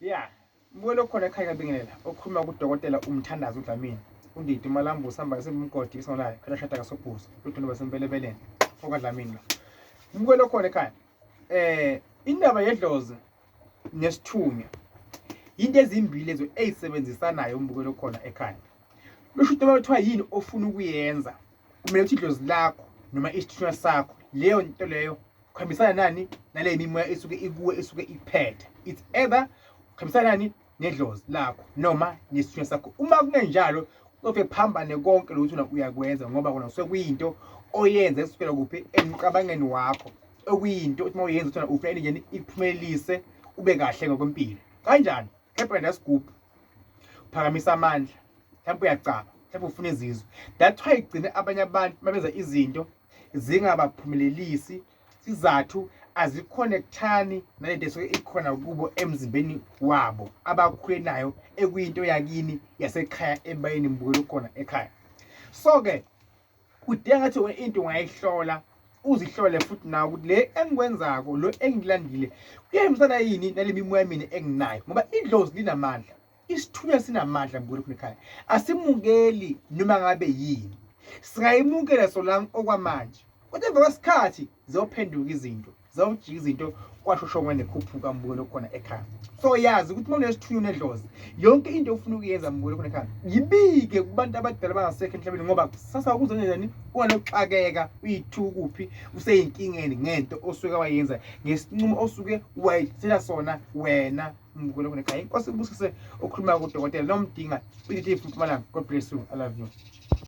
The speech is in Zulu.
Yeah, mbukelo khona ekhaya kabingelela okhuluma kudokotela umthandazo uDlamini undidi malambu sihamba simgodi isonolayo phela shada kasophuza ludona basempelebeleni foka Dlamini lo mbukelo khona ekhaya indaba yedlozi nesithunywa into ezimbili lezo ezisebenzisanayo umbukelo khona ekhaya lusho into bathiwa yini ofuna ukuyenza kumele ukuthi idlozi lakho noma isithunywa sakho leyo nto leyo kuhambisana nani nale mimoya esuke ikuwe esuke iphethe it's either kuhambisana nani nedlozi lakho noma nesithunywa sakho uma kungenjalo uzobe phambane konke lokho uyakwenza ngoba kona kusuke kuyinto oyenza esukela kuphi emqabangeni wakho okuyinto uthi mawuyenza uthana ufuna njani ikuphumelelise ube kahle ngokwempilo kanjani kepha ndasigubhu phakamisa amandla mhlawumbe uyacaba mhlawumbe ufuna izizwe that's why igcine abanye abantu mabenza izinto zingabaphumelelisi sizathu aziconnectani nalento esuke ikhona kubo emzimbeni wabo abakhule nayo ekuyinto yakini yasekhaya ebayini mbukelo khona ekhaya so ke kudinga ngathi wena into ungayihlola uzihlole futhi nawe ukuthi le engikwenzako lo engilandile kuyahambisana yini nale mimoya mina enginayo ngoba idlozi linamandla isithunywa sinamandla mbukelo khona ekhaya asimukeli noma ngabe yini singayimukela solang okwamanje kodwa emva kwesikhathi ziyophenduka izinto zawujika izinto kwashoshongwe nekhuphuka mbukelo khona ekhaya so yazi ukuthi uma unesithunywa nedlozi yonke into ofuna ukuyenza mbukelo khona ekhaya yibike kubantu abadala bangasekho emhlabeni ngoba sasa kuzenza njani unganoxakeka uyithukuphi useyinkingeni ngento osuke wayenza ngesinqumo osuke wayithela sona wena mbukelo khona ekhaya inkosi ibusise okhuluma kudokotela nomdinga uyithi impumalanga God bless you I love you